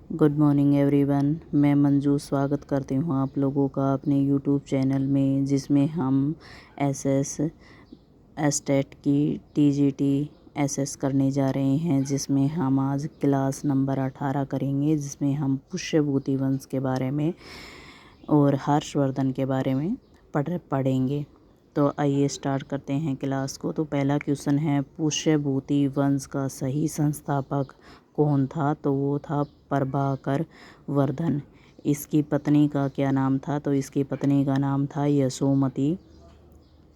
Good morning everyone. मैं मंजू स्वागत करती हूँ आप लोगों का अपने यूट्यूब चैनल में, जिसमें हम एसएस एस्टेट की टीजीटी एसएस करने जा रहे हैं, जिसमें हम आज क्लास नंबर 18 करेंगे, जिसमें हम पुष्यभूति वंश के बारे में और हर्षवर्धन के बारे में पढ़ेंगे। तो आइए स्टार्ट करते हैं क्लास को। तो पहला क्वेश्चन है, पुष्यभूति वंश का सही संस्थापक कौन था? तो वो था प्रभाकर वर्धन। इसकी पत्नी का क्या नाम था? तो इसकी पत्नी का नाम था यशोमती।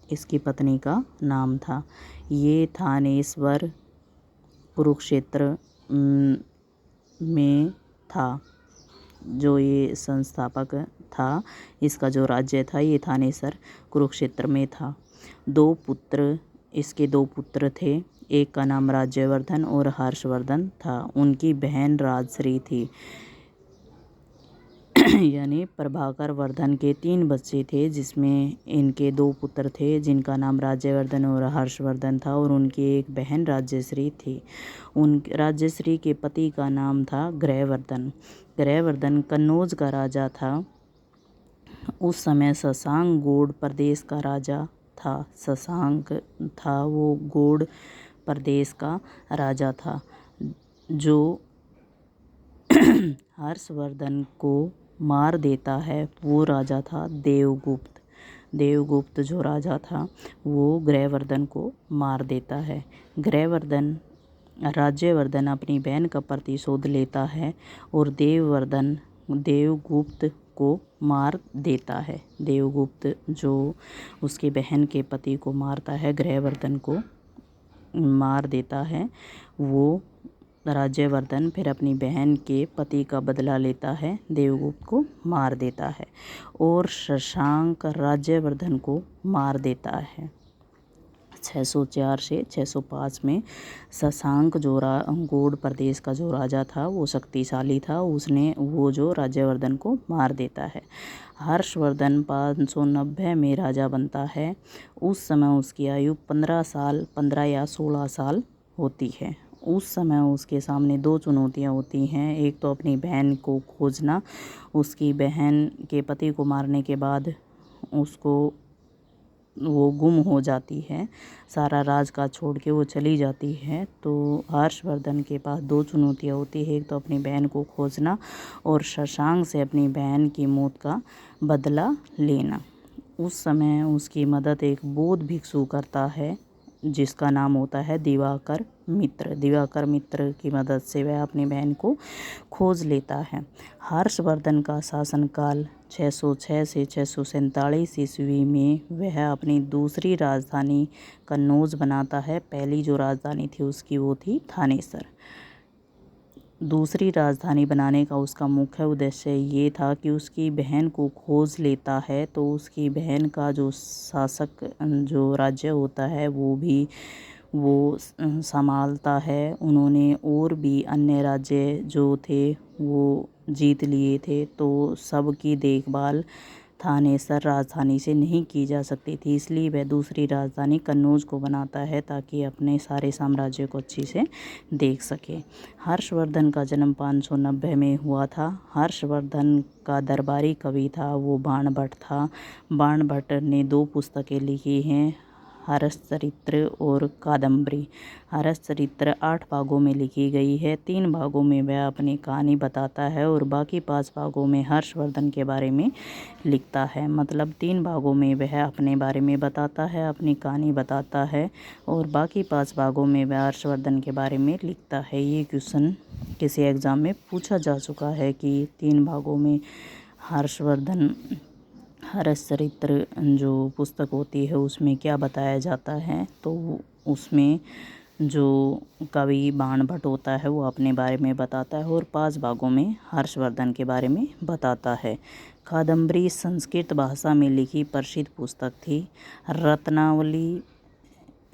इसकी पत्नी का नाम था। ये थानेश्वर कुरुक्षेत्र में था। जो ये संस्थापक था, इसका जो राज्य था, ये थानेसर कुरुक्षेत्र में था। इसके दो पुत्र थे। एक का नाम राज्यवर्धन और हर्षवर्धन था। उनकी बहन राजश्री थी। यानी प्रभाकर वर्धन के 3 बच्चे थे, जिसमें इनके 2 पुत्र थे, जिनका नाम राज्यवर्धन और हर्षवर्धन था, और उनकी एक बहन राजश्री थी। राजश्री के पति का नाम था ग्रहवर्धन। ग्रहवर्धन कन्नौज का राजा था। उस समय शशांक गौड़ प्रदेश का राजा था। शशांक था वो गौड़ प्रदेश का राजा था। जो हर्षवर्धन को मार देता है वो राजा था देवगुप्त। देवगुप्त जो राजा था वो ग्रहवर्धन को मार देता है। राज्यवर्धन अपनी बहन का प्रतिशोध लेता है और देवगुप्त को मार देता है। देवगुप्त जो उसकी बहन के पति को मारता है, ग्रहवर्धन को मार देता है, वो राज्यवर्धन फिर अपनी बहन के पति का बदला लेता है, देवगुप्त को मार देता है, और शशांक राज्यवर्धन को मार देता है। 604 से 605 में शशांक जो गौड़ प्रदेश का जो राजा था वो शक्तिशाली था। वो जो राज्यवर्धन को मार देता है। हर्षवर्धन 590 में राजा बनता है। उस समय उसकी आयु 15 या 16 साल होती है। उस समय उसके सामने 2 चुनौतियां होती हैं। एक तो अपनी बहन को खोजना। उसकी बहन के पति को मारने के बाद वो गुम हो जाती है। सारा राज का छोड़ के वो चली जाती है। तो हर्षवर्धन के पास 2 चुनौतियां होती है। एक तो अपनी बहन को खोजना और शशांक से अपनी बहन की मौत का बदला लेना। उस समय उसकी मदद एक बौद्ध भिक्षु करता है, जिसका नाम होता है दिवाकर मित्र। दिवाकर मित्र की मदद से वह अपनी बहन को खोज लेता है। हर्षवर्धन का शासनकाल 606 से 647 ईस्वी में वह अपनी दूसरी राजधानी कन्नौज बनाता है। पहली जो राजधानी थी उसकी वो थी थानेसर। दूसरी राजधानी बनाने का उसका मुख्य उद्देश्य ये था कि उसकी बहन को खोज लेता है, तो उसकी बहन का जो शासक जो राज्य होता है वो संभालता है। उन्होंने और भी अन्य राज्य जो थे वो जीत लिए थे, तो सबकी देखभाल थानेसर राजधानी से नहीं की जा सकती थी, इसलिए वह दूसरी राजधानी कन्नौज को बनाता है ताकि अपने सारे साम्राज्य को अच्छी से देख सके। हर्षवर्धन का जन्म 590 में हुआ था। हर्षवर्धन का दरबारी कवि था वो बाणभट्ट था। बाणभट्ट ने 2 पुस्तकें लिखी हैं, हर्षचरित्र और कादम्बरी। हर्षचरित्र 8 भागों में लिखी गई है। 3 भागों में वह अपनी कहानी बताता है और बाकी 5 भागों में हर्षवर्धन के बारे में लिखता है। मतलब 3 भागों में वह अपने बारे में बताता है, अपनी कहानी बताता है, और बाकी 5 भागों में वह हर्षवर्धन के बारे में लिखता है। ये क्वेश्चन किसी एग्ज़ाम में पूछा जा चुका है कि 3 भागों में हर्षचरित्र जो पुस्तक होती है उसमें क्या बताया जाता है। तो उसमें जो कवि बाणभट्ट होता है वो अपने बारे में बताता है और 5 भागों में हर्षवर्धन के बारे में बताता है। कादम्बरी संस्कृत भाषा में लिखी प्रसिद्ध पुस्तक थी। रत्नावली,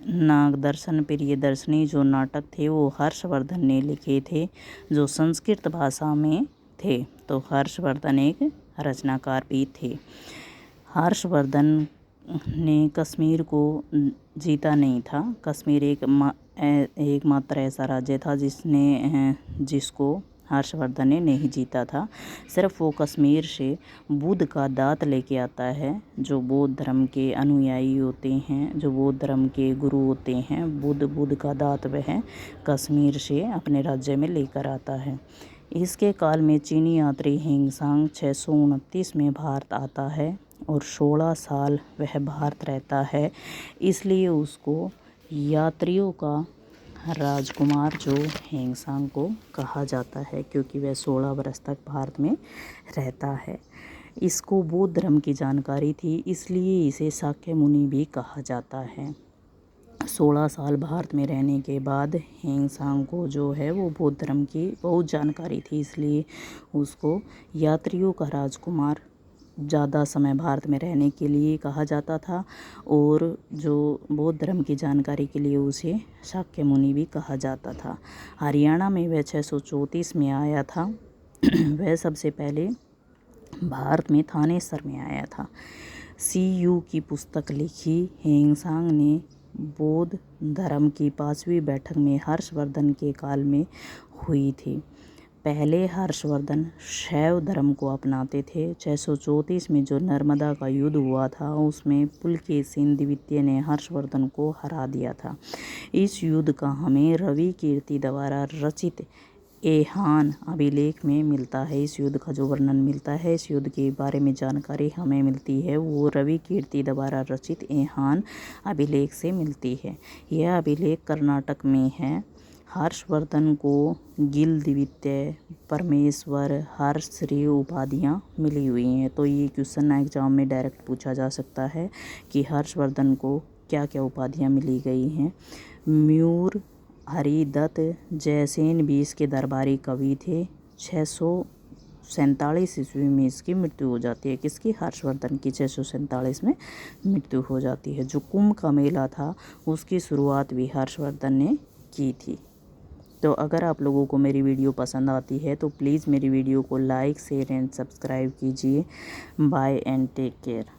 नागदर्शन, प्रियदर्शनी जो नाटक थे वो हर्षवर्धन ने लिखे थे, जो संस्कृत भाषा में थे। तो हर्षवर्धन एक रचनाकार भी थे। हर्षवर्धन ने कश्मीर को जीता नहीं था। कश्मीर एकमात्र ऐसा राज्य था जिसको हर्षवर्धन ने नहीं जीता था। सिर्फ वो कश्मीर से बुद्ध का दांत लेके आता है। जो बौद्ध धर्म के अनुयायी होते हैं, जो बौद्ध धर्म के गुरु होते हैं, बुद्ध का दांत वह कश्मीर से अपने राज्य में लेकर आता है। इसके काल में चीनी यात्री हिंगसांग 629 में भारत आता है और 16 साल वह भारत रहता है। इसलिए उसको यात्रियों का राजकुमार जो हिंगसांग को कहा जाता है, क्योंकि वह 16 वर्ष तक भारत में रहता है। इसको बौद्ध धर्म की जानकारी थी, इसलिए इसे शाक्य मुनि भी कहा जाता है। 16 साल भारत में रहने के बाद हिंगसांग को जो है वो बौद्ध धर्म की बहुत जानकारी थी, इसलिए उसको यात्रियों का राजकुमार ज़्यादा समय भारत में रहने के लिए कहा जाता था। और जो बौद्ध धर्म की जानकारी के लिए उसे शाक्य मुनि भी कहा जाता था। हरियाणा में वह 634 में आया था। वह सबसे पहले भारत में थानेसर में आया था। CU की पुस्तक लिखी हिंगसांग ने बौद्ध धर्म की 5वीं बैठक में हर्षवर्धन के काल में हुई थी। पहले हर्षवर्धन शैव धर्म को अपनाते थे। 634 में जो नर्मदा का युद्ध हुआ था उसमें पुलकेशिन द्वितीय ने हर्षवर्धन को हरा दिया था। इस युद्ध का हमें रवि कीर्ति द्वारा रचित एहान अभिलेख में मिलता है। इस युद्ध का जो वर्णन मिलता है, इस युद्ध के बारे में जानकारी हमें मिलती है, वो रवि कीर्ति द्वारा रचित एहान अभिलेख से मिलती है। यह अभिलेख कर्नाटक में है। हर्षवर्धन को गिल द्वितीय, परमेश्वर, हर्ष श्री उपाधियाँ मिली हुई हैं। तो ये क्वेश्चन एग्जाम में डायरेक्ट पूछा जा सकता है कि हर्षवर्धन को क्या क्या उपाधियाँ मिली गई हैं। म्यूर हरिदत्त जयसेन भी इसके दरबारी कवि थे। 647 ईस्वी में इसकी मृत्यु हो जाती है। किसकी? हर्षवर्धन की 647 में मृत्यु हो जाती है। जो कुंभ का मेला था उसकी शुरुआत भी हर्षवर्धन ने की थी। तो अगर आप लोगों को मेरी वीडियो पसंद आती है तो प्लीज़ मेरी वीडियो को लाइक, शेयर एंड सब्सक्राइब कीजिए। Bye and take care.